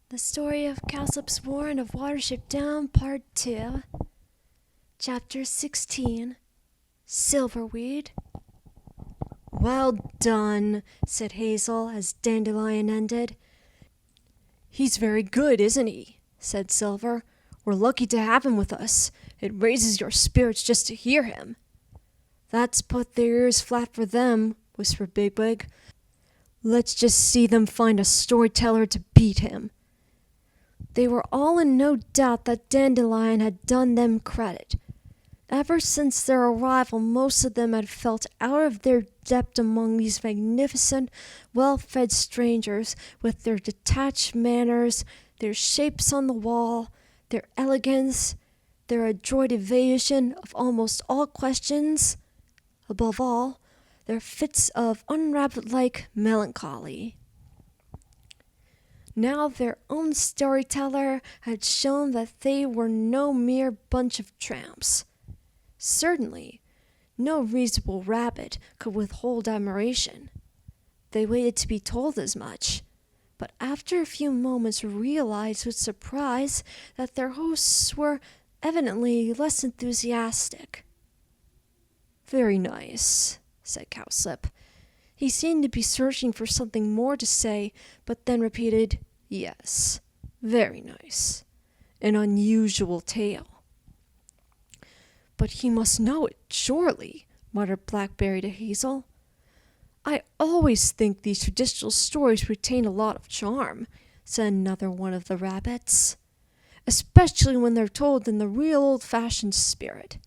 The story of Cowslip's Warren of Watership Down, Part 2, Chapter 16, Silverweed. "Well done," said Hazel as Dandelion ended. "He's very good, isn't he?" said Silver. "We're lucky to have him with us. It raises your spirits just to hear him." "That's put their ears flat for them," whispered Bigwig. "Let's just see them find a storyteller to beat him." They were all in no doubt that Dandelion had done them credit. Ever since their arrival, most of them had felt out of their depth among these magnificent, well-fed strangers, with their detached manners, their shapes on the wall, their elegance, their adroit evasion of almost all questions, above all, their fits of unrabbit-like melancholy. Now their own storyteller had shown that they were no mere bunch of tramps. Certainly, no reasonable rabbit could withhold admiration. They waited to be told as much, but after a few moments realized with surprise that their hosts were evidently less enthusiastic. "Very nice," said Cowslip. He seemed to be searching for something more to say, but then repeated, "Yes, very nice. An unusual tale." "But he must know it, surely," muttered Blackberry to Hazel. "I always think these traditional stories retain a lot of charm," said another one of the rabbits, "especially when they're told in the real old-fashioned spirit."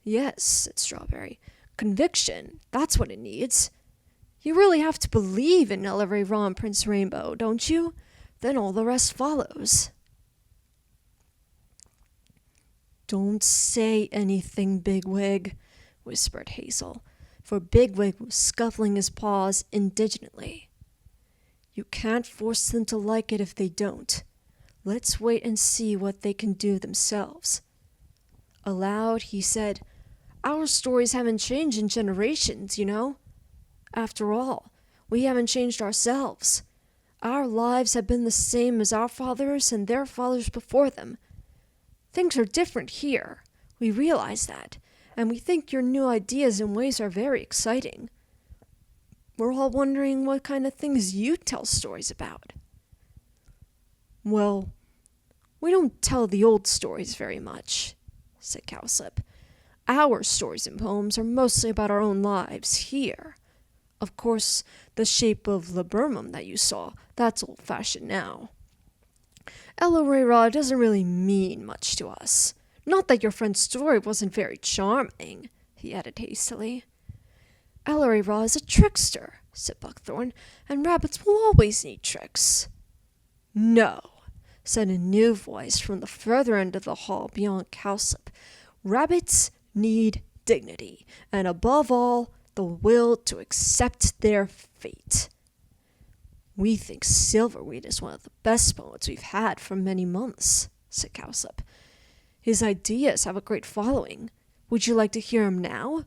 "Yes," said Strawberry, "conviction, that's what it needs. You really have to believe in Ellery-Ra and Prince Rainbow, don't you? Then all the rest follows." "Don't say anything, Bigwig," whispered Hazel, for Bigwig was scuffling his paws indignantly. "You can't force them to like it if they don't. Let's wait and see what they can do themselves." Aloud, he said, "Our stories haven't changed in generations, you know. After all, we haven't changed ourselves. Our lives have been the same as our fathers and their fathers before them. Things are different here. We realize that, and we think your new ideas and ways are very exciting. We're all wondering what kind of things you tell stories about." "Well, we don't tell the old stories very much," said Cowslip. "Our stories and poems are mostly about our own lives here. Of course, the shape of laburnum that you saw, that's old-fashioned now. Ellery-Ra doesn't really mean much to us. Not that your friend's story wasn't very charming," he added hastily. "Ellery-Ra is a trickster," said Buckthorn, "and rabbits will always need tricks." "No," said a new voice from the further end of the hall beyond Cowslip. "Rabbits need dignity, and above all, the will to accept their fate." "We think Silverweed is one of the best poets we've had for many months," said Cowslip. "His ideas have a great following. Would you like to hear him now?"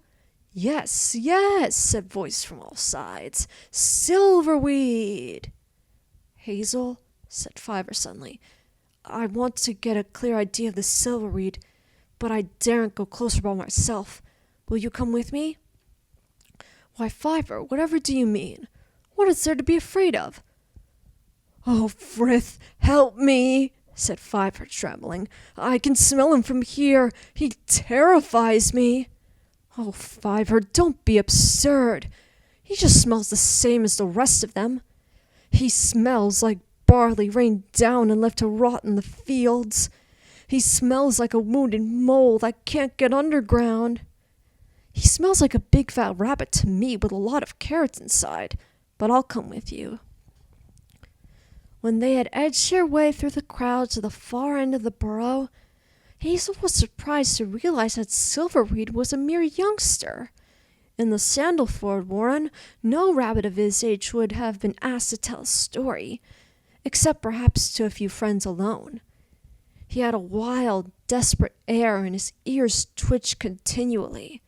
"Yes, yes," said voices from all sides. "Silverweed!" "Hazel," said Fiver suddenly, "I want to get a clear idea of the Silverweed, but I daren't go closer by myself. Will you come with me?" "Why, Fiver, whatever do you mean? What is there to be afraid of?" "Oh, Frith, help me," said Fiver, trembling. "I can smell him from here. He terrifies me." "Oh, Fiver, don't be absurd. He just smells the same as the rest of them. He smells like barley rained down and left to rot in the fields. He smells like a wounded mole that can't get underground. He smells like a big fat rabbit to me with a lot of carrots inside, but I'll come with you." When they had edged their way through the crowd to the far end of the burrow, Hazel was surprised to realize that Silverweed was a mere youngster. In the Sandalford Warren, no rabbit of his age would have been asked to tell a story, except perhaps to a few friends alone. He had a wild, desperate air, and his ears twitched continually.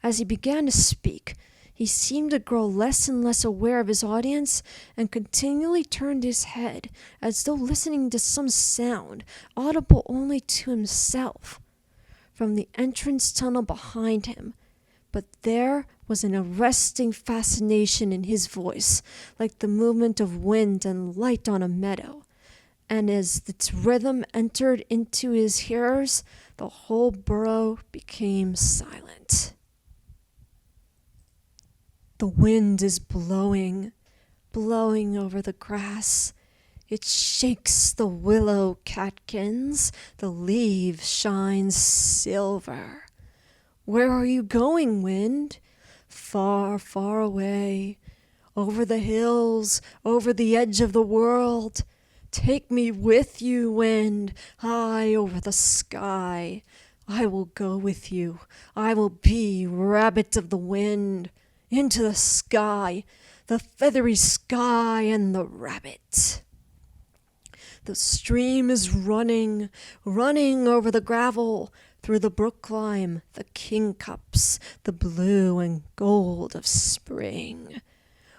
As he began to speak, He seemed to grow less and less aware of his audience and continually turned his head as though listening to some sound audible only to himself from the entrance tunnel behind him. But there was an arresting fascination in his voice, like the movement of wind and light on a meadow. And as its rhythm entered into his hearers, the whole burrow became silent. The wind is blowing over the grass. It shakes the willow catkins. The leaves shine silver. Where are you going, wind? Far, far away, over the hills, over the edge of the world. Take me with you, wind, high over the sky. I will go with you. I will be rabbit of the wind. Into the sky, the feathery sky and the rabbit. The stream is running over the gravel, through the brook-lime, the kingcups, the blue and gold of spring.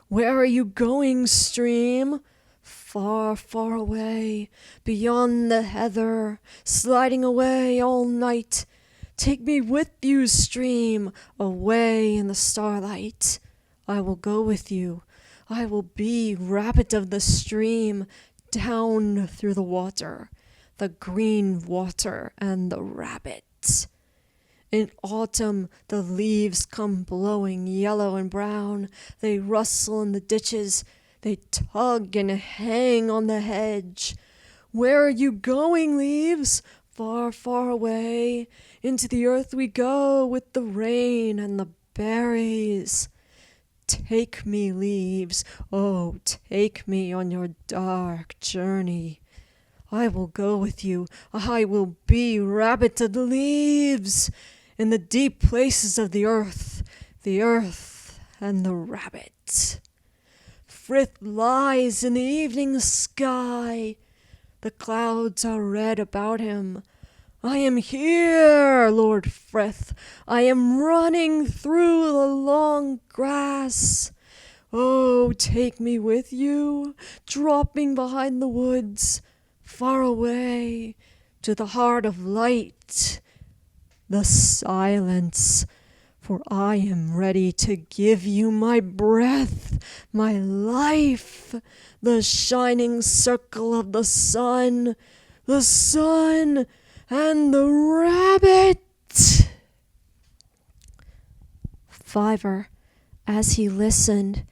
Where are you going, stream? Far, far away, beyond the heather, sliding away all night. Take me with you, stream, away in the starlight. I will go with you. I will be rabbit of the stream, down through the water, the green water and the rabbit. In autumn, the leaves come blowing yellow and brown. They rustle in the ditches. They tug and hang on the hedge. Where are you going, leaves? Far, far away. Into the earth we go with the rain and the berries. Take me, leaves, oh, take me on your dark journey. I will go with you. I will be rabbit of the leaves in the deep places of the earth and the rabbit. Frith lies in the evening sky. The clouds are red about him. I am here, Lord Frith. I am running through the long grass. Oh, take me with you, dropping behind the woods, far away, to the heart of light, the silence, for I am ready to give you my breath, my life, the shining circle of the sun and the rabbit. Fiver, as he listened,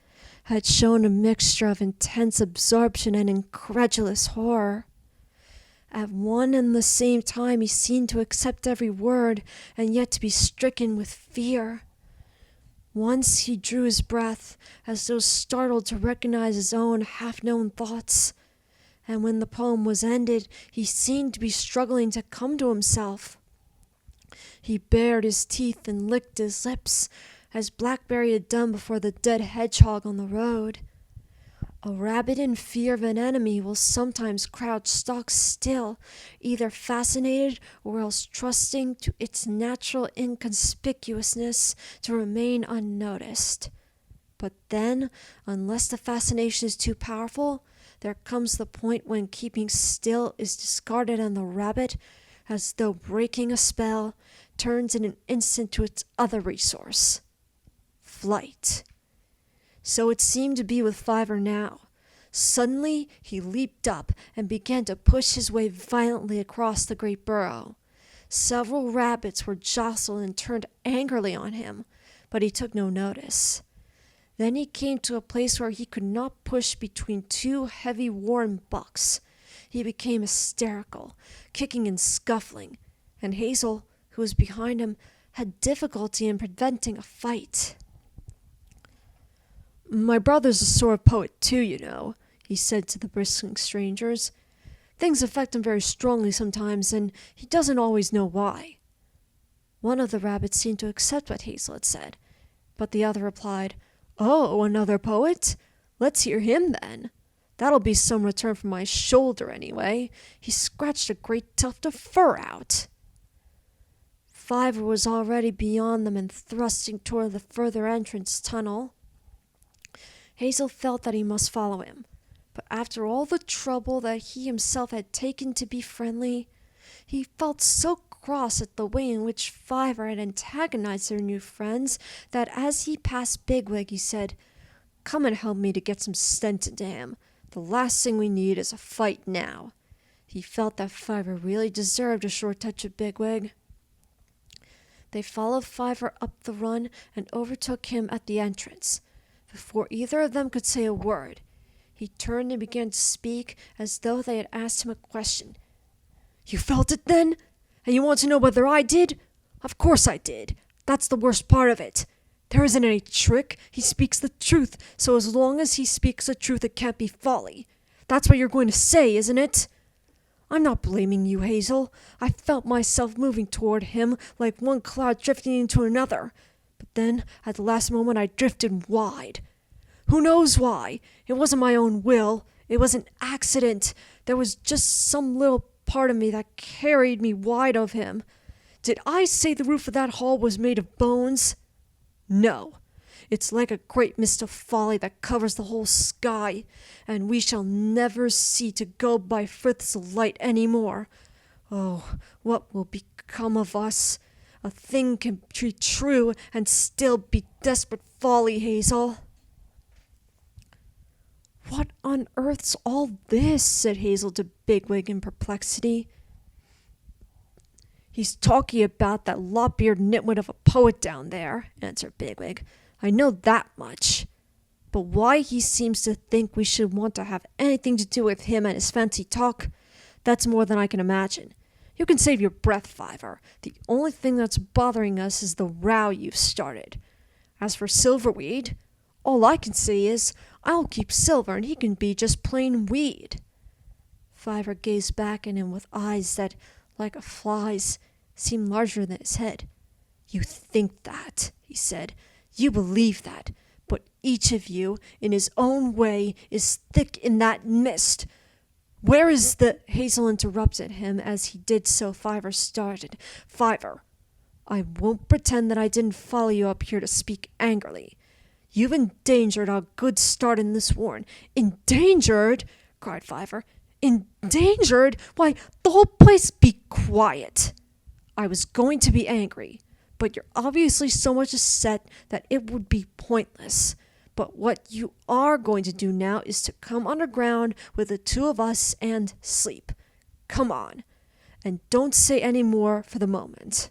had shown a mixture of intense absorption and incredulous horror. At one and the same time he seemed to accept every word and yet to be stricken with fear. Once he drew his breath as though startled to recognize his own half-known thoughts, and when the poem was ended he seemed to be struggling to come to himself. He bared his teeth and licked his lips as Blackberry had done before the dead hedgehog on the road. A rabbit in fear of an enemy will sometimes crouch stock still, either fascinated or else trusting to its natural inconspicuousness to remain unnoticed. But then, unless the fascination is too powerful, there comes the point when keeping still is discarded and the rabbit, as though breaking a spell, turns in an instant to its other resource: flight. So it seemed to be with Fiver now. Suddenly he leaped up and began to push his way violently across the great burrow. Several rabbits were jostled and turned angrily on him, but he took no notice. Then he came to a place where he could not push between two heavy worn bucks. He became hysterical, kicking and scuffling, and Hazel, who was behind him, had difficulty in preventing a fight. "My brother's a sort of poet too, you know," he said to the bristling strangers. "Things affect him very strongly sometimes, and he doesn't always know why." One of the rabbits seemed to accept what Hazel had said, but the other replied, "Oh, another poet? Let's hear him then. That'll be some return for my shoulder anyway. He scratched a great tuft of fur out." Fiver was already beyond them and thrusting toward the further entrance tunnel. Hazel felt that he must follow him, but after all the trouble that he himself had taken to be friendly, he felt so cross at the way in which Fiver had antagonized their new friends that as he passed Bigwig, he said, "Come and help me to get some sense into him. The last thing we need is a fight now." He felt that Fiver really deserved a short touch of Bigwig. They followed Fiver up the run and overtook him at the entrance. Before either of them could say a word, he turned and began to speak as though they had asked him a question. "You felt it then? And you want to know whether I did? Of course I did. That's the worst part of it. There isn't any trick. He speaks the truth, so as long as he speaks the truth, it can't be folly. That's what you're going to say, isn't it? I'm not blaming you, Hazel. I felt myself moving toward him like one cloud drifting into another. But then, at the last moment, I drifted wide. Who knows why? It wasn't my own will. It was an accident. There was just some little part of me that carried me wide of him. Did I say the roof of that hall was made of bones? No. It's like a great mist of folly that covers the whole sky, and we shall never see to go by friths of light any more. Oh, what will become of us? A thing can be true and still be desperate folly, Hazel." "What on earth's all this?" said Hazel to Bigwig in perplexity. "He's talking about that lop-eared nitwit of a poet down there," answered Bigwig. "I know that much. But why he seems to think we should want to have anything to do with him and his fancy talk, that's more than I can imagine. You can save your breath, Fiver. The only thing that's bothering us is the row you've started. As for Silverweed, all I can say is, I'll keep Silver and he can be just plain Weed." Fiver gazed back at him with eyes that, like a fly's, seemed larger than his head. "You think that," he said. "You believe that. But each of you, in his own way, is thick in that mist. Where is the—" Hazel interrupted him. As he did so, Fiver started. "Fiver, I won't pretend that I didn't follow you up here to speak angrily. You've endangered our good start in this war." "Endangered?" cried Fiver. "Endangered? Why, the whole place—" "Be quiet. I was going to be angry, but you're obviously so much upset that it would be pointless. But what you are going to do now is to come underground with the two of us and sleep. Come on. And don't say any more for the moment."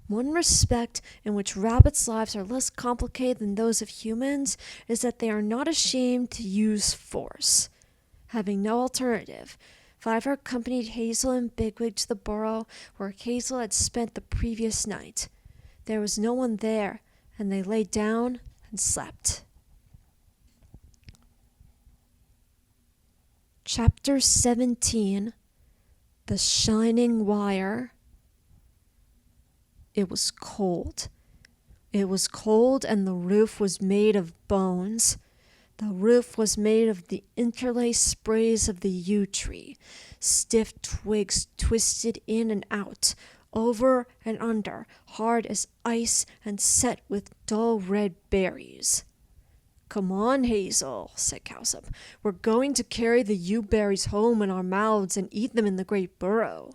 One respect in which rabbits' lives are less complicated than those of humans is that they are not ashamed to use force. Having no alternative, Fiver accompanied Hazel and Bigwig to the burrow where Hazel had spent the previous night. There was no one there, and they lay down and slept. Chapter 17. The Shining Wire. It was cold. It was cold, and the roof was made of bones. The roof was made of the interlaced sprays of the yew tree, stiff twigs twisted in and out, over and under, hard as ice and set with dull red berries. "Come on, Hazel," said Cowslip. "We're going to carry the yew berries home in our mouths and eat them in the great burrow.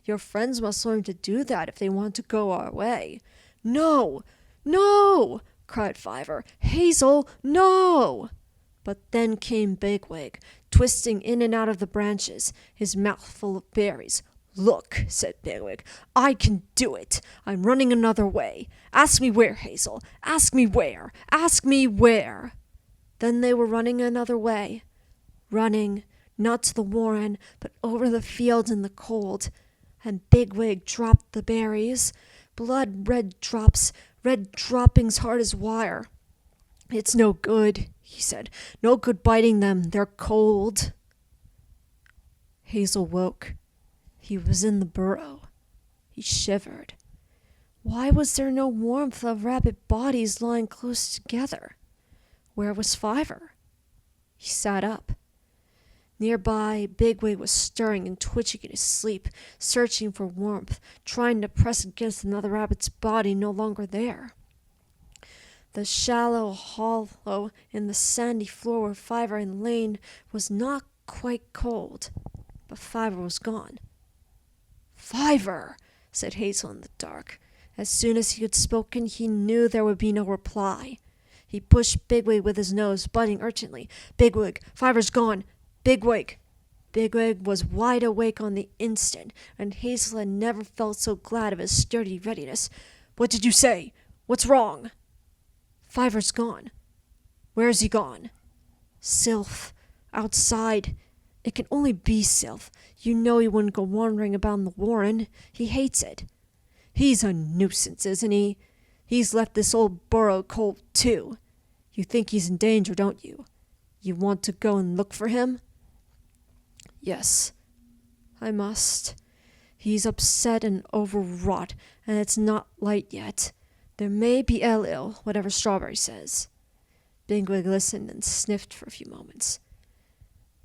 Your friends must learn to do that if they want to go our way." "No! No!" cried Fiver. "Hazel, no!" But then came Bigwig, twisting in and out of the branches, his mouth full of berries. "Look," said Bigwig, "I can do it. I'm running another way. Ask me where, Hazel. Ask me where. Ask me where." Then they were running another way. Running, not to the warren, but over the fields in the cold. And Bigwig dropped the berries. Blood-red drops, red droppings hard as wire. "It's no good," he said. "No good biting them. They're cold." Hazel woke. He was in the burrow. He shivered. Why was there no warmth of rabbit bodies lying close together? Where was Fiver? He sat up. Nearby, Bigwig was stirring and twitching in his sleep, searching for warmth, trying to press against another rabbit's body no longer there. The shallow hollow in the sandy floor where Fiver had lain was not quite cold, but Fiver was gone. "Fiver!" said Hazel in the dark. As soon as he had spoken, he knew there would be no reply. He pushed Bigwig with his nose, butting urgently. "Bigwig! Fiver's gone! Bigwig!" Bigwig was wide awake on the instant, and Hazel had never felt so glad of his sturdy readiness. "What did you say? What's wrong?" "Fiver's gone." "Where's he gone?" "Sylph. Outside. It can only be Sylph. You know he wouldn't go wandering about in the warren. He hates it." "He's a nuisance, isn't he? He's left this old burrow cold, too. You think he's in danger, don't you? You want to go and look for him?" "Yes, I must. He's upset and overwrought, and it's not light yet. There may be ill, whatever Strawberry says." Bigwig listened and sniffed for a few moments.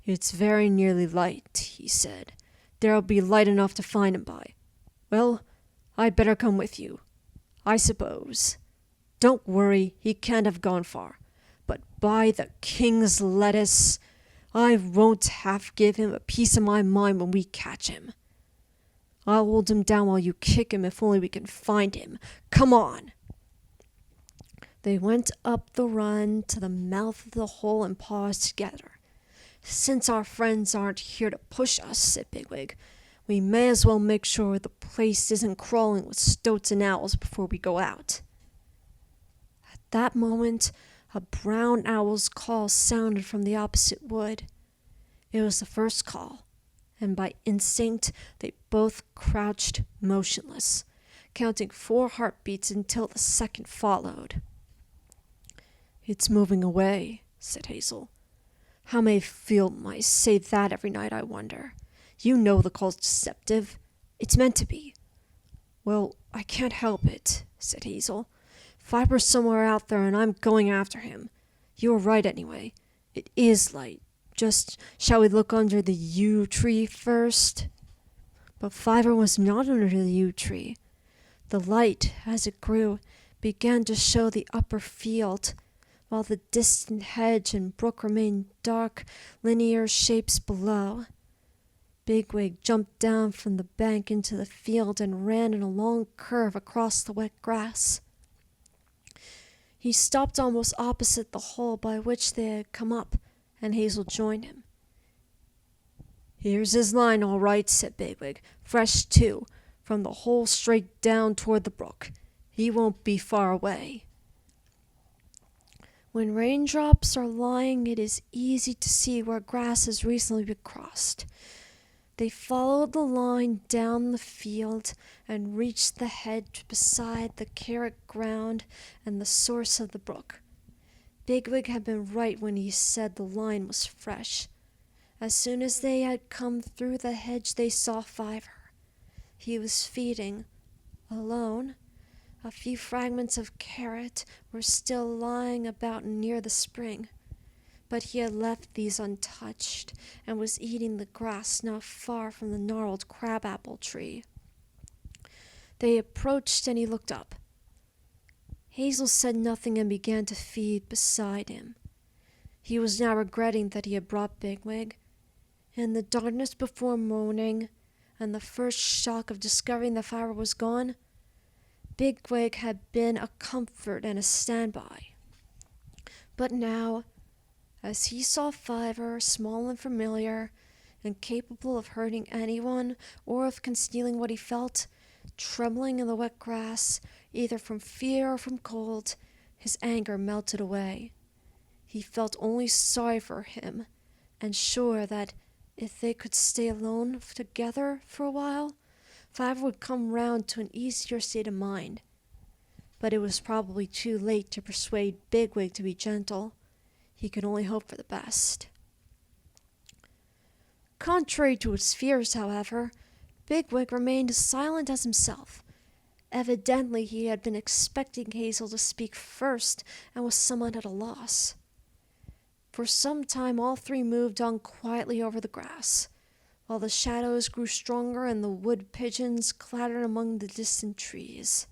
"It's very nearly light," he said. "There'll be light enough to find him by. Well, I'd better come with you, I suppose. Don't worry, he can't have gone far. But by the king's lettuce, I won't half give him a piece of my mind when we catch him. I'll hold him down while you kick him if only we can find him. Come on!" They went up the run to the mouth of the hole and paused together. "Since our friends aren't here to push us," said Bigwig, "we may as well make sure the place isn't crawling with stoats and owls before we go out." At that moment, a brown owl's call sounded from the opposite wood. It was the first call, and by instinct they both crouched motionless, counting 4 heartbeats until the second followed. "It's moving away," said Hazel. "How many field mice say that every night, I wonder? You know the call's deceptive. It's meant to be." "Well, I can't help it," said Hazel. "Fiver's somewhere out there, and I'm going after him. You were right anyway. It is light. Just shall we look under the yew tree first?" But Fiver was not under the yew tree. The light, as it grew, began to show the upper field, while the distant hedge and brook remained dark, linear shapes below. Bigwig jumped down from the bank into the field and ran in a long curve across the wet grass. He stopped almost opposite the hole by which they had come up, and Hazel joined him. "Here's his line, all right," said Bigwig. "Fresh, too, from the hole straight down toward the brook. He won't be far away." When raindrops are lying, it is easy to see where grass has recently been crossed. They followed the line down the field and reached the hedge beside the carrot ground and the source of the brook. Bigwig had been right when he said the line was fresh. As soon as they had come through the hedge, they saw Fiver. He was feeding, alone. A few fragments of carrot were still lying about near the spring, but he had left these untouched and was eating the grass not far from the gnarled crabapple tree. They approached and he looked up. Hazel said nothing and began to feed beside him. He was now regretting that he had brought Bigwig. In the darkness before morning, and the first shock of discovering that Fiver was gone, Bigwig had been a comfort and a standby. But now, as he saw Fiver, small and familiar, incapable of hurting anyone or of concealing what he felt, trembling in the wet grass, either from fear or from cold, his anger melted away. He felt only sorry for him, and sure that if they could stay alone together for a while, Fiver would come round to an easier state of mind. But it was probably too late to persuade Bigwig to be gentle. He could only hope for the best. Contrary to his fears, however, Bigwig remained as silent as himself. Evidently he had been expecting Hazel to speak first and was somewhat at a loss. For some time all three moved on quietly over the grass, while the shadows grew stronger and the wood pigeons clattered among the distant trees.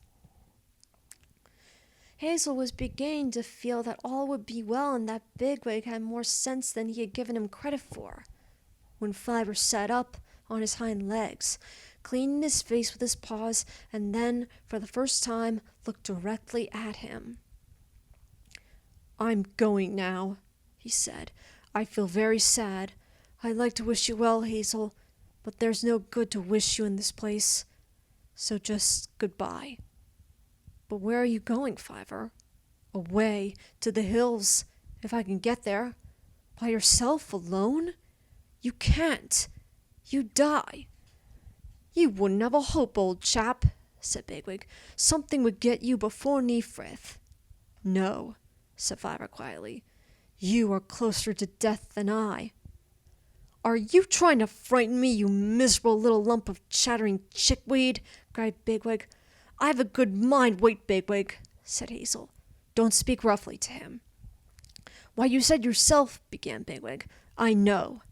Hazel was beginning to feel that all would be well and that Bigwig had more sense than he had given him credit for, when Fiver sat up on his hind legs, cleaning his face with his paws, and then, for the first time, looked directly at him. "I'm going now," he said. "I feel very sad. I'd like to wish you well, Hazel, but there's no good to wish you in this place. So just goodbye." "But where are you going, Fiver?" "Away, to the hills, if I can get there." "By yourself, alone? You can't. You'd die." "You wouldn't have a hope, old chap," said Bigwig. "Something would get you before Neefrith." "No," said Fiver quietly. "You are closer to death than I." "Are you trying to frighten me, you miserable little lump of chattering chickweed?" cried Bigwig. "I've a good mind." "Wait, Bigwig," said Hazel. "Don't speak roughly to him." "Why, you said yourself," began Bigwig. "I know,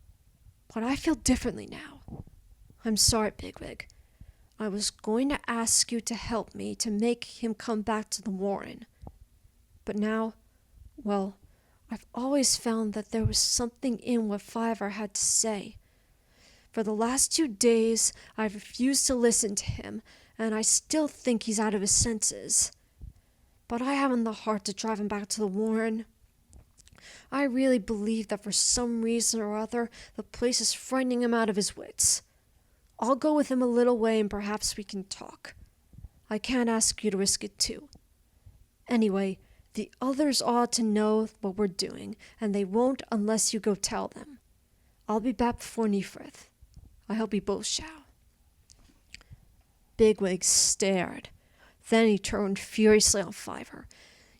but I feel differently now." "I'm sorry, Bigwig. I was going to ask you to help me to make him come back to the warren. But now, well, I've always found that there was something in what Fiver had to say. For the last 2 days, I've refused to listen to him, and I still think he's out of his senses. But I haven't the heart to drive him back to the warren. I really believe that for some reason or other, the place is frightening him out of his wits. I'll go with him a little way and perhaps we can talk. I can't ask you to risk it too. Anyway, the others ought to know what we're doing, and they won't unless you go tell them. I'll be back before Neefrith. I hope we both shall." Bigwig stared. Then he turned furiously on Fiver.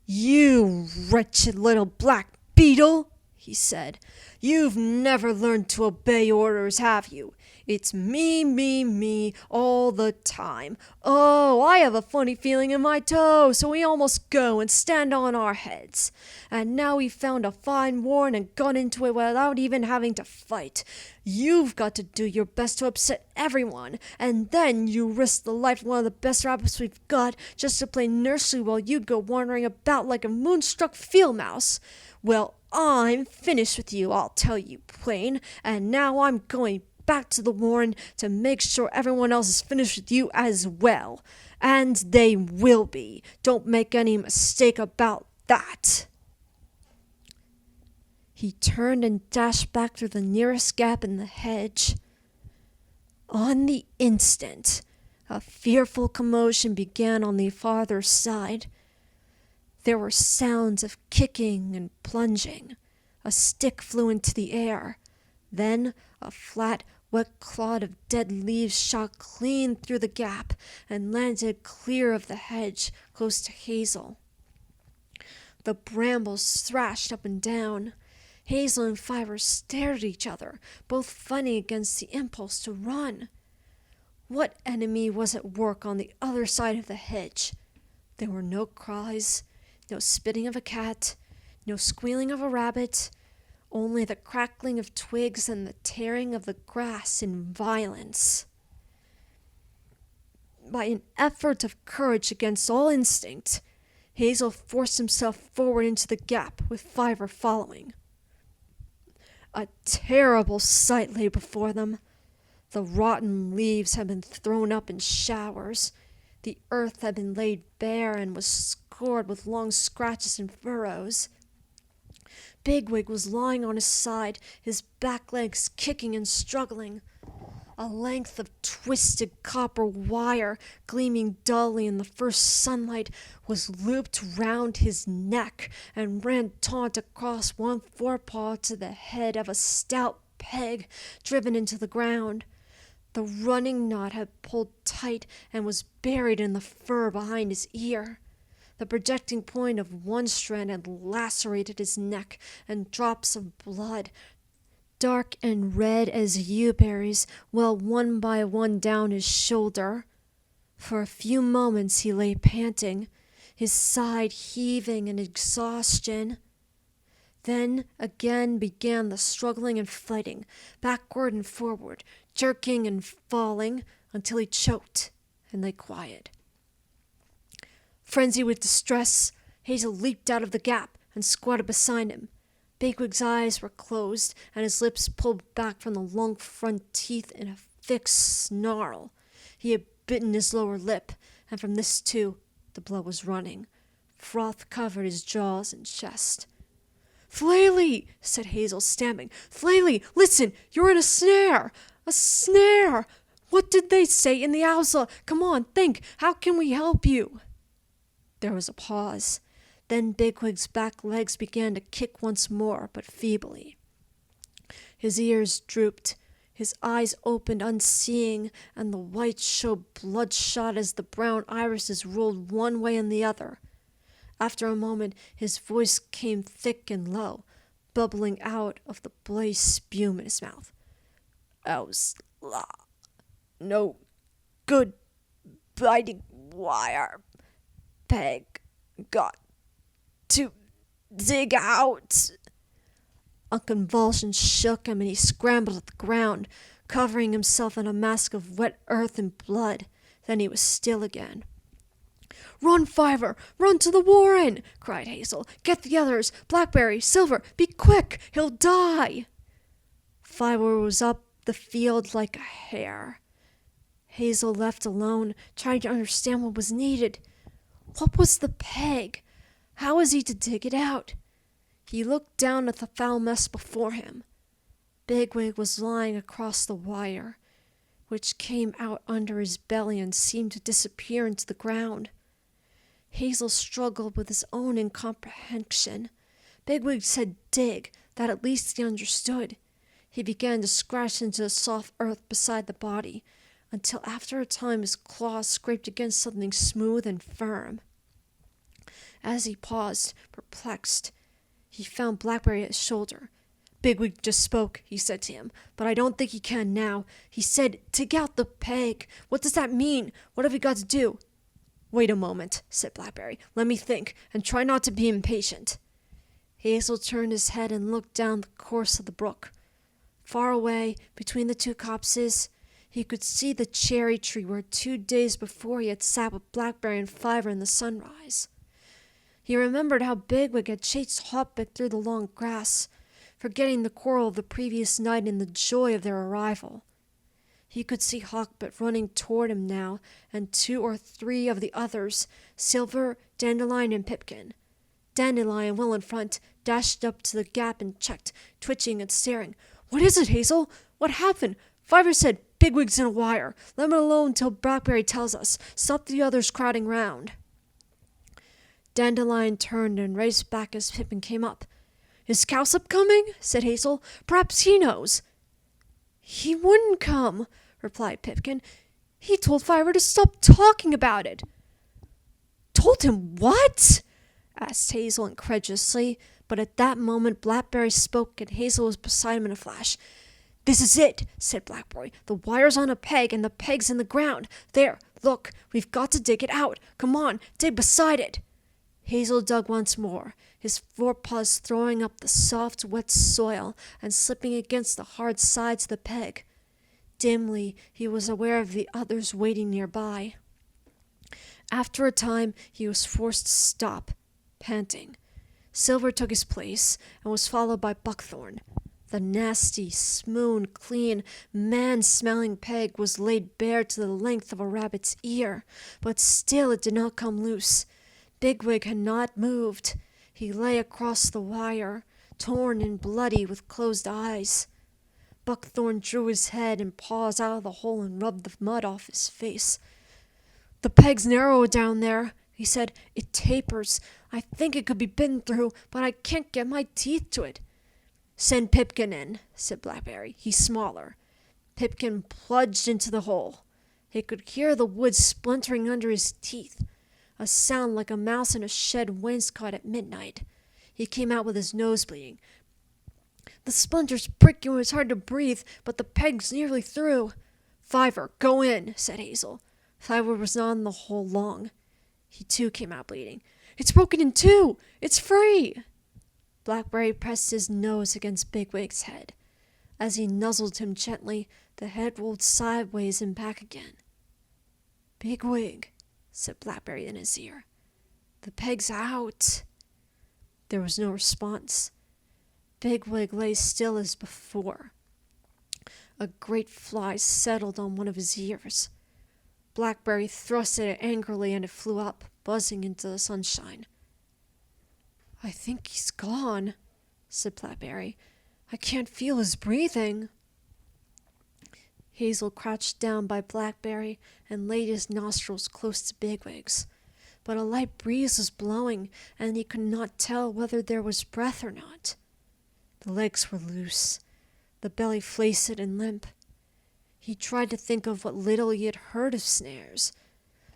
"You wretched little black beetle," he said. "You've never learned to obey orders, have you? It's me, all the time. Oh, I have a funny feeling in my toe, so we almost go and stand on our heads. And now we've found a fine warren and got into it without even having to fight. You've got to do your best to upset everyone, and then you risk the life of one of the best rabbits we've got just to play nursery while you go wandering about like a moonstruck field mouse. Well, I'm finished with you, I'll tell you plain, and now I'm going back to the warren to make sure everyone else is finished with you as well. And they will be. Don't make any mistake about that." He turned and dashed back through the nearest gap in the hedge. On the instant, a fearful commotion began on the farther side. There were sounds of kicking and plunging. A stick flew into the air. Then a flat, wet clod of dead leaves shot clean through the gap and landed clear of the hedge close to Hazel. The brambles thrashed up and down. Hazel and Fiver stared at each other, both fighting against the impulse to run. What enemy was at work on the other side of the hedge? There were no cries, no spitting of a cat, no squealing of a rabbit, only the crackling of twigs and the tearing of the grass in violence. By an effort of courage against all instinct, Hazel forced himself forward into the gap, with Fiver following. A terrible sight lay before them. The rotten leaves had been thrown up in showers. The earth had been laid bare and was scored with long scratches and furrows. Bigwig was lying on his side, his back legs kicking and struggling. A length of twisted copper wire, gleaming dully in the first sunlight, was looped round his neck and ran taut across one forepaw to the head of a stout peg driven into the ground. The running knot had pulled tight and was buried in the fur behind his ear. The projecting point of one strand had lacerated his neck, and drops of blood, dark and red as yew-berries, well one by one down his shoulder. For a few moments he lay panting, his side heaving in exhaustion. Then again began the struggling and fighting, backward and forward, jerking and falling, until he choked and lay quiet. Frenzied with distress, Hazel leaped out of the gap and squatted beside him. Bigwig's eyes were closed, and his lips pulled back from the long front teeth in a fixed snarl. He had bitten his lower lip, and from this, too, the blood was running. Froth covered his jaws and chest. "Flaley!" said Hazel, stamping. "Flaley, listen! You're in a snare! A snare! What did they say in the Owsla? Come on, think! How can we help you?" There was a pause. Then Bigwig's back legs began to kick once more, but feebly. His ears drooped. His eyes opened unseeing, and the whites showed bloodshot as the brown irises rolled one way and the other. After a moment, his voice came thick and low, bubbling out of the blaze spume in his mouth. "Owsla. No good biting wire. Peg got to dig out." A convulsion shook him, and he scrambled at the ground, covering himself in a mask of wet earth and blood. Then he was still again. "Run, Fiver! Run to the warren!" cried Hazel. "Get the others! Blackberry, Silver, be quick! He'll die!" Fiver was up the field like a hare. Hazel, left alone, tried to understand what was needed. What was the peg? How was he to dig it out? He looked down at the foul mess before him. Bigwig was lying across the wire, which came out under his belly and seemed to disappear into the ground. Hazel struggled with his own incomprehension. Bigwig said dig, that at least he understood. He began to scratch into the soft earth beside the body, until after a time his claws scraped against something smooth and firm. As he paused, perplexed, he found Blackberry at his shoulder. "Bigwig just spoke," he said to him, "but I don't think he can now. He said, 'Dig out the peg.' What does that mean? What have we got to do?" "Wait a moment," said Blackberry. "Let me think, and try not to be impatient." Hazel turned his head and looked down the course of the brook. Far away, between the two copses, he could see the cherry tree where 2 days before he had sat with Blackberry and Fiver in the sunrise. He remembered how Bigwig had chased Hawkbit through the long grass, forgetting the quarrel of the previous night in the joy of their arrival. He could see Hawkbit running toward him now, and 2 or 3 of the others, Silver, Dandelion, and Pipkin. Dandelion, well in front, dashed up to the gap and checked, twitching and staring. "What is it, Hazel? What happened? Fiver said Bigwig's in a wire. Let him alone till Blackberry tells us. Stop the others crowding round." Dandelion turned and raced back as Pipkin came up. "Is Cowslip coming?" said Hazel. "Perhaps he knows." "He wouldn't come," replied Pipkin. "He told Fiver to stop talking about it." "Told him what?" asked Hazel incredulously, but at that moment Blackberry spoke and Hazel was beside him in a flash. "This is it," said Blackberry. "The wire's on a peg and the peg's in the ground. There, look, we've got to dig it out. Come on, dig beside it." Hazel dug once more, his forepaws throwing up the soft, wet soil and slipping against the hard sides of the peg. Dimly, he was aware of the others waiting nearby. After a time, he was forced to stop, panting. Silver took his place and was followed by Buckthorn. The nasty, smooth, clean, man-smelling peg was laid bare to the length of a rabbit's ear, but still it did not come loose. Bigwig had not moved. He lay across the wire, torn and bloody with closed eyes. Buckthorn drew his head and paws out of the hole and rubbed the mud off his face. "The peg's narrow down there," he said. "It tapers. I think it could be bitten through, but I can't get my teeth to it." "Send Pipkin in," said Blackberry. "He's smaller." Pipkin plunged into the hole. He could hear the wood splintering under his teeth, a sound like a mouse in a shed wainscot at midnight. He came out with his nose bleeding. "The splinter's breaking and it's hard to breathe, but the peg's nearly through." "Fiver, go in," said Hazel. Fiver was not in the hole long. He too came out bleeding. "It's broken in two! It's free!" Blackberry pressed his nose against Bigwig's head. As he nuzzled him gently, the head rolled sideways and back again. "Bigwig," said Blackberry in his ear, "the peg's out." There was no response. Bigwig lay still as before. A great fly settled on one of his ears. Blackberry thrust at it angrily, and it flew up, buzzing into the sunshine. "I think he's gone," said Blackberry. "I can't feel his breathing." Hazel crouched down by Blackberry and laid his nostrils close to Bigwig's, but a light breeze was blowing, and he could not tell whether there was breath or not. The legs were loose, the belly flaccid and limp. He tried to think of what little he had heard of snares.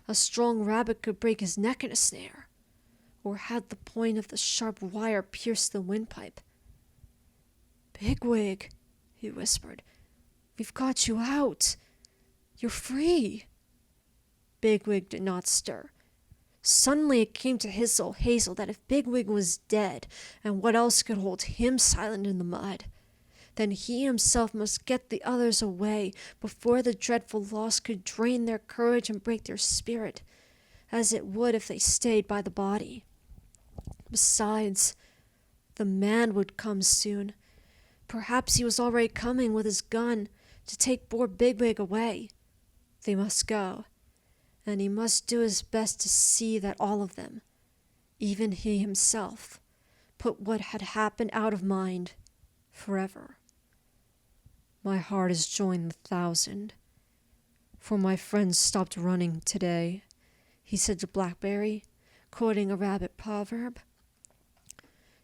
A strong rabbit could break his neck in a snare, or had the point of the sharp wire pierced the windpipe. "Bigwig," he whispered, "we've got you out. You're free." Bigwig did not stir. Suddenly it came to Hazel that if Bigwig was dead, and what else could hold him silent in the mud, then he himself must get the others away before the dreadful loss could drain their courage and break their spirit, as it would if they stayed by the body. Besides, the man would come soon. Perhaps he was already coming with his gun to take poor Bigwig away. They must go, and he must do his best to see that all of them, even he himself, put what had happened out of mind forever. My heart has joined the 1,000, for my friends stopped running today, he said to Blackberry, quoting a rabbit proverb.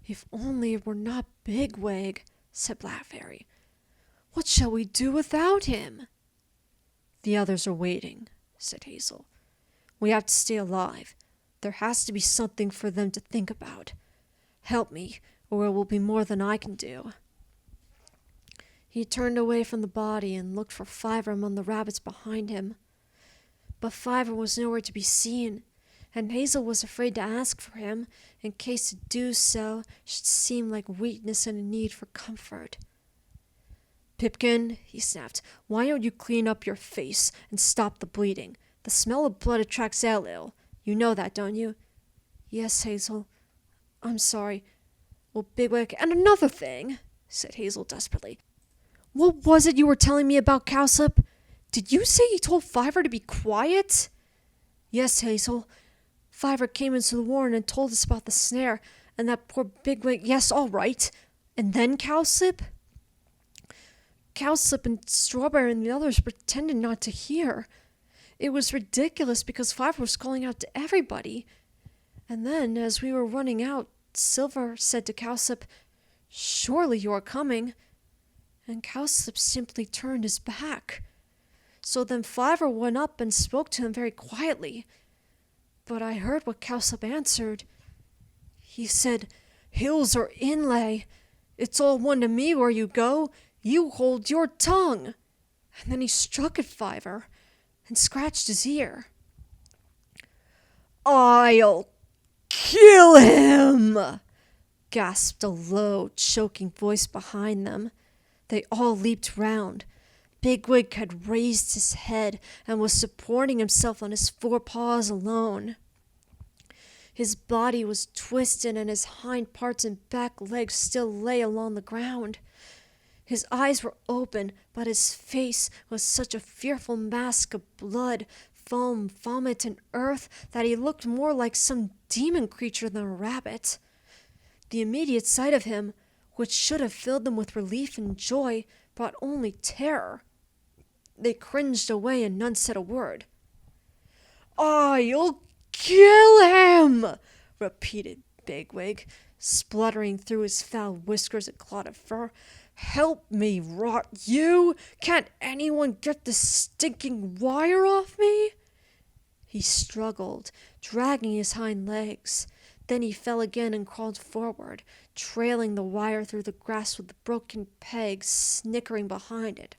If only it were not Bigwig, said Blackberry. What shall we do without him? The others are waiting, said Hazel. We have to stay alive. There has to be something for them to think about. Help me, or it will be more than I can do. He turned away from the body and looked for Fiver among the rabbits behind him. But Fiver was nowhere to be seen, and Hazel was afraid to ask for him, in case to do so should seem like weakness and a need for comfort. Pipkin, he snapped, why don't you clean up your face and stop the bleeding? The smell of blood attracts ill. You know that, don't you? Yes, Hazel. I'm sorry. Well, Bigwig, and another thing, said Hazel desperately. What was it you were telling me about Cowslip? Did you say you told Fiver to be quiet? Yes, Hazel. Fiver came into the warren and told us about the snare, and that poor Bigwig. Yes, all right. And then Cowslip? Cowslip and Strawberry and the others pretended not to hear. It was ridiculous because Fiver was calling out to everybody. And then, as we were running out, Silver said to Cowslip, Surely you are coming. And Cowslip simply turned his back. So then Fiver went up and spoke to him very quietly. But I heard what Cowslip answered. He said, Hills or inlay, it's all one to me where you go. You hold your tongue. And then he struck at Fiver and scratched his ear. I'll kill him, gasped a low, choking voice behind them. They all leaped round. Bigwig had raised his head and was supporting himself on his forepaws alone. His body was twisted and his hind parts and back legs still lay along the ground. His eyes were open, but his face was such a fearful mask of blood, foam, vomit, and earth that he looked more like some demon creature than a rabbit. The immediate sight of him, which should have filled them with relief and joy, brought only terror. They cringed away and none said a word. I'll kill him, repeated Bigwig, spluttering through his foul whiskers a clot of fur. Help me, rot you! Can't anyone get this stinking wire off me? He struggled, dragging his hind legs. Then he fell again and crawled forward, trailing the wire through the grass with the broken pegs snickering behind it.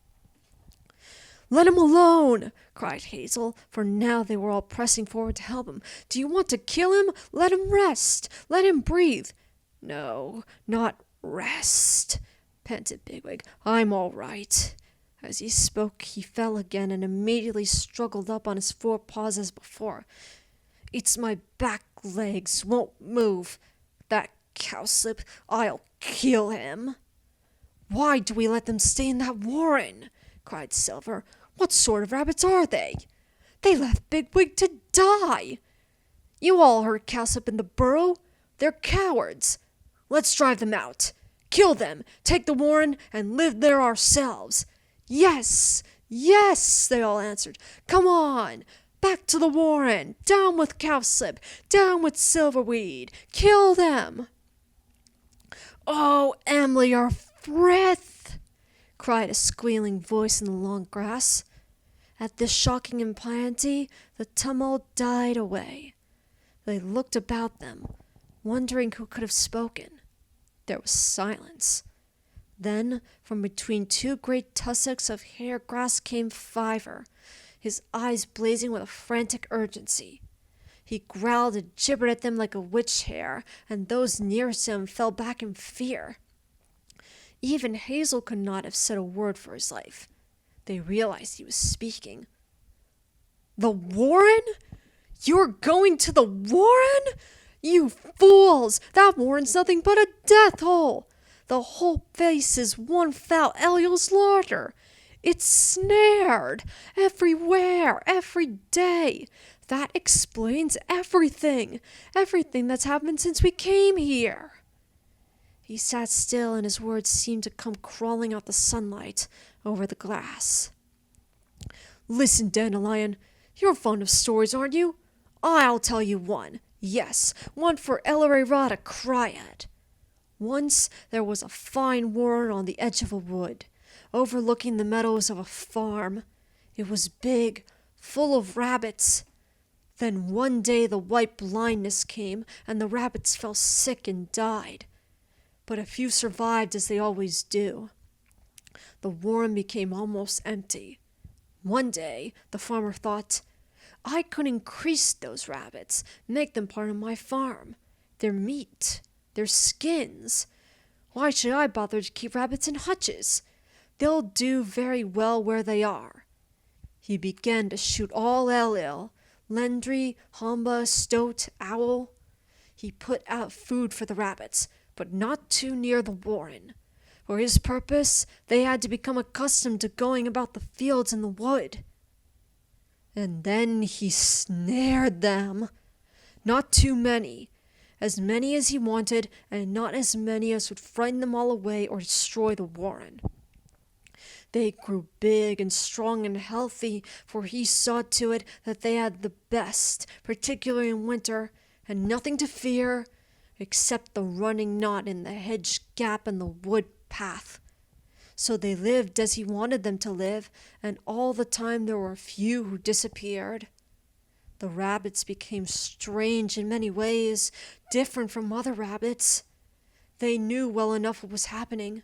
Let him alone, cried Hazel, for now they were all pressing forward to help him. Do you want to kill him? Let him rest. Let him breathe. No, not rest, panted Bigwig. I'm all right. As he spoke, he fell again and immediately struggled up on his four paws as before. It's my back legs won't move. That cowslip, I'll kill him. Why do we let them stay in that warren? Cried Silver. What sort of rabbits are they? They left Bigwig to die. You all heard Cowslip in the burrow. They're cowards. Let's drive them out. Kill them, take the warren, and live there ourselves. Yes, yes, they all answered. Come on, back to the warren. Down with Cowslip, down with Silverweed. Kill them. Oh, Emily, our breath, cried a squealing voice in the long grass. At this shocking impiety, the tumult died away. They looked about them, wondering who could have spoken. There was silence. Then, from between two great tussocks of hair grass came Fiver, his eyes blazing with a frantic urgency. He growled and gibbered at them like a witch hare, and those nearest him fell back in fear. Even Hazel could not have said a word for his life. They realized he was speaking. The warren? You're going to the warren? You fools! That warren's nothing but a death hole. The whole place is one foul Eliel's larder. It's snared everywhere, every day. That explains everything. Everything that's happened since we came here. He sat still, and his words seemed to come crawling out the sunlight over the glass. Listen, Dandelion, you're fond of stories, aren't you? I'll tell you one. Yes, one for Ellery Ra to cry at. Once there was a fine warren on the edge of a wood, overlooking the meadows of a farm. It was big, full of rabbits. Then one day the white blindness came, and the rabbits fell sick and died. But a few survived, as they always do. The warren became almost empty. One day the farmer thought, I could increase those rabbits, make them part of my farm. Their meat, their skins. Why should I bother to keep rabbits in hutches? They'll do very well where they are. He began to shoot all Eliel, Lendry, Hamba, Stoat, Owl. He put out food for the rabbits, but not too near the warren. For his purpose, they had to become accustomed to going about the fields and the wood. And then he snared them. Not too many. As many as he wanted, and not as many as would frighten them all away or destroy the warren. They grew big and strong and healthy, for he saw to it that they had the best, particularly in winter, and nothing to fear except the running knot in the hedge gap and the wood path. So they lived as he wanted them to live, and all the time there were a few who disappeared. The rabbits became strange in many ways, different from other rabbits. They knew well enough what was happening,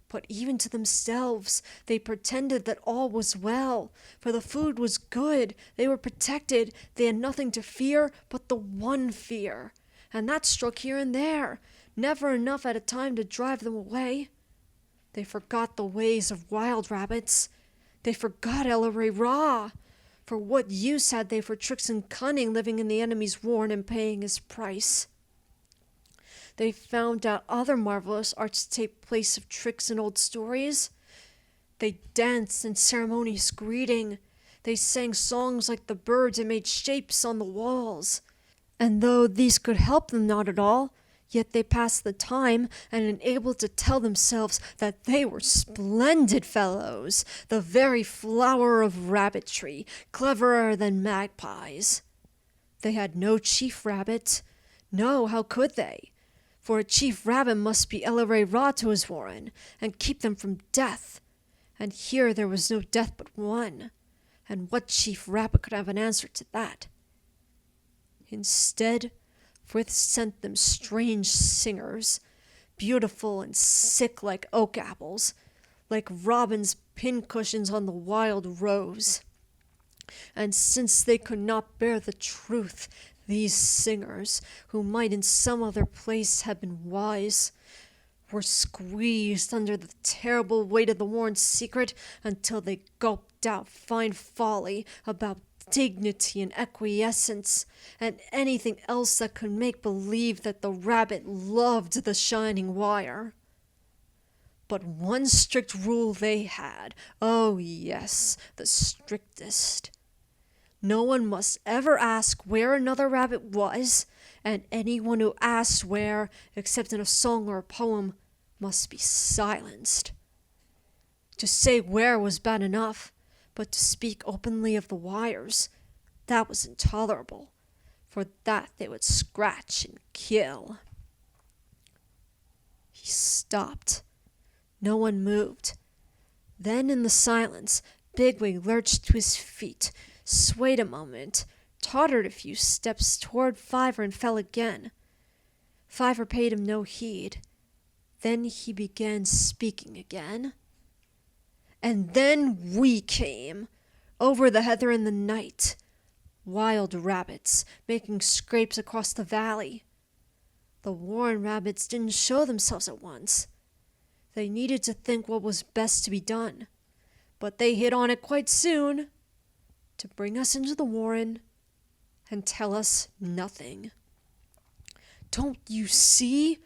but even to themselves they pretended that all was well, for the food was good, they were protected, they had nothing to fear but the one fear, and that struck here and there, never enough at a time to drive them away. They forgot the ways of wild rabbits. They forgot Ellery Ra. For what use had they for tricks and cunning living in the enemy's warren and paying his price? They found out other marvelous arts to take place of tricks and old stories. They danced in ceremonious greeting. They sang songs like the birds and made shapes on the walls. And though these could help them not at all, yet they passed the time and enabled to tell themselves that they were splendid fellows, the very flower of rabbitry, cleverer than magpies. They had no chief rabbit. No, how could they? For a chief rabbit must be Ellery Ra to his warren, and keep them from death. And here there was no death but one. And what chief rabbit could have an answer to that? Instead, Frith sent them strange singers, beautiful and sick like oak apples, like robins' pincushions on the wild rose. And since they could not bear the truth, These singers, who might in some other place have been wise, were squeezed under the terrible weight of the Warren secret until they gulped out fine folly about dignity and acquiescence, and anything else that could make believe that the rabbit loved the shining wire. But one strict rule they had, oh yes, the strictest. No one must ever ask where another rabbit was, and anyone who asked where, except in a song or a poem, must be silenced. To say where was bad enough, but to speak openly of the wires, that was intolerable. For that they would scratch and kill. He stopped. No one moved. Then in the silence, Bigwig lurched to his feet, swayed a moment, tottered a few steps toward Fiver and fell again. Fiver paid him no heed. Then he began speaking again. And then we came, over the heather in the night. Wild rabbits, making scrapes across the valley. The Warren rabbits didn't show themselves at once. They needed to think what was best to be done. But they hit on it quite soon. To bring us into the Warren and tell us nothing. Don't you see?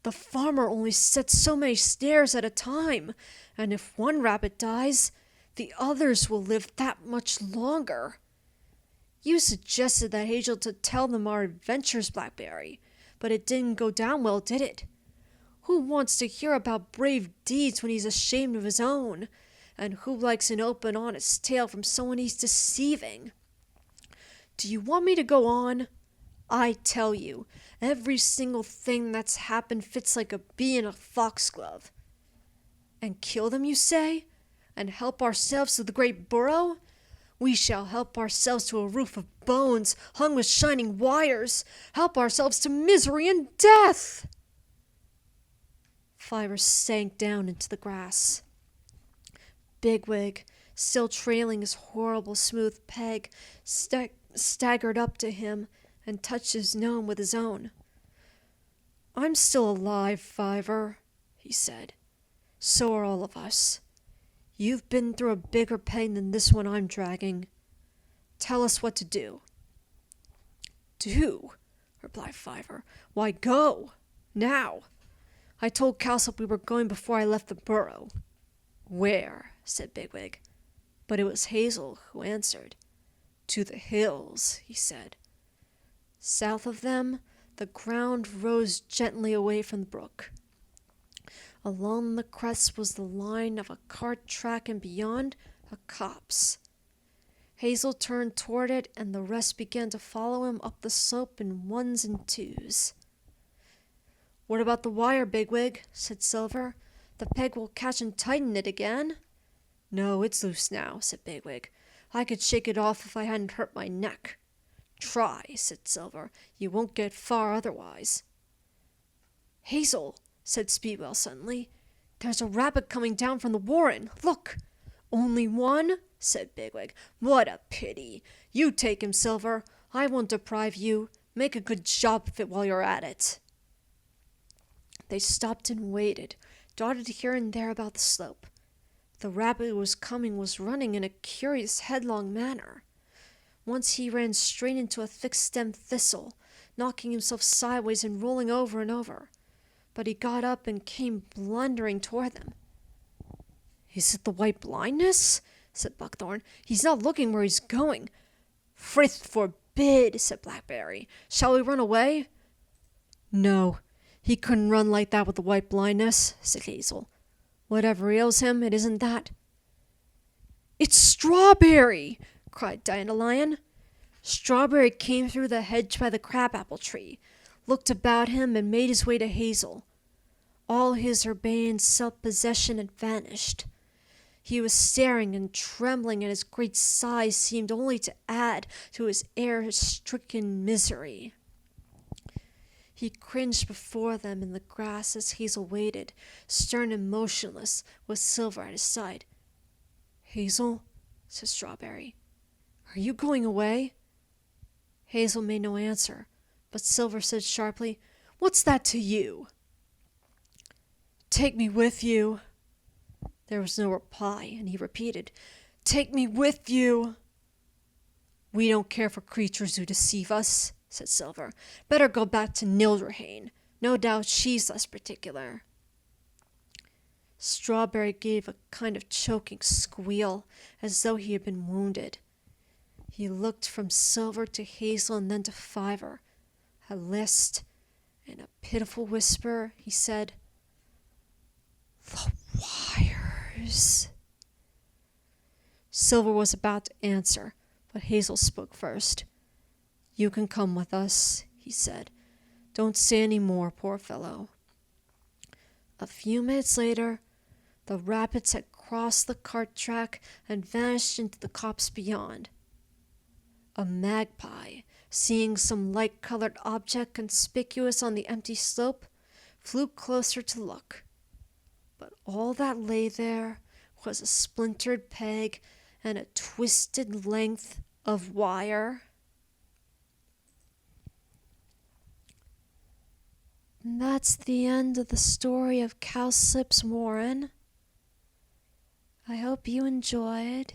The farmer only sets so many snares at a time, and if one rabbit dies, the others will live that much longer. You suggested that Hazel to tell them our adventures, Blackberry, but it didn't go down well, did it? Who wants to hear about brave deeds when he's ashamed of his own? And who likes an open, honest tale from someone he's deceiving? Do you want me to go on? I tell you, every single thing that's happened fits like a bee in a foxglove. And kill them, you say? And help ourselves to the great burrow? We shall help ourselves to a roof of bones hung with shining wires, help ourselves to misery and death. Fiver sank down into the grass. Bigwig, still trailing his horrible smooth peg, staggered up to him and touched his nose with his own. I'm still alive, Fiver, he said. So are all of us. You've been through a bigger pain than this one I'm dragging. Tell us what to do. Do? Replied Fiver. Why, go! Now! I told Cowslip we were going before I left the burrow. Where? Said Bigwig. But it was Hazel who answered. To the hills, he said. South of them, the ground rose gently away from the brook. Along the crest was the line of a cart track, and beyond, a copse. Hazel turned toward it, and the rest began to follow him up the slope in ones and twos. What about the wire, Bigwig? Said Silver. The peg will catch and tighten it again. No, it's loose now, said Bigwig. I could shake it off if I hadn't hurt my neck. Try, said Silver. You won't get far otherwise. Hazel, said Speedwell suddenly. There's a rabbit coming down from the Warren. Look! Only one? Said Bigwig. What a pity. You take him, Silver. I won't deprive you. Make a good job of it while you're at it. They stopped and waited, dotted here and there about the slope. The rabbit who was coming was running in a curious headlong manner. Once he ran straight into a thick-stemmed thistle, knocking himself sideways and rolling over and over. But he got up and came blundering toward them. Is it the white blindness? Said Buckthorn. He's not looking where he's going. Frith forbid, said Blackberry. Shall we run away? No, he couldn't run like that with the white blindness, said Hazel. Whatever ails him, it isn't that. It's Strawberry, cried Dandelion. Strawberry came through the hedge by the crabapple tree, looked about him, and made his way to Hazel. All his urbane self-possession had vanished. He was staring and trembling, and his great size seemed only to add to his air-stricken misery. He cringed before them in the grass as Hazel waited, stern and motionless, with Silver at his side. Hazel, said Strawberry, are you going away? Hazel made no answer, but Silver said sharply, "What's that to you?" "Take me with you." There was no reply, and he repeated, "Take me with you." "We don't care for creatures who deceive us," said Silver. "Better go back to Nildrahane. No doubt she's less particular." Strawberry gave a kind of choking squeal, as though he had been wounded. He looked from Silver to Hazel and then to Fiver. At last, in a pitiful whisper, he said, "The wires." Silver was about to answer, but Hazel spoke first. "You can come with us," he said. "Don't say any more, poor fellow." A few minutes later, the rabbits had crossed the cart track and vanished into the copse beyond. A magpie, seeing some light-colored object conspicuous on the empty slope, flew closer to look. But all that lay there was a splintered peg and a twisted length of wire. And that's the end of the story of Cowslips Warren. I hope you enjoyed.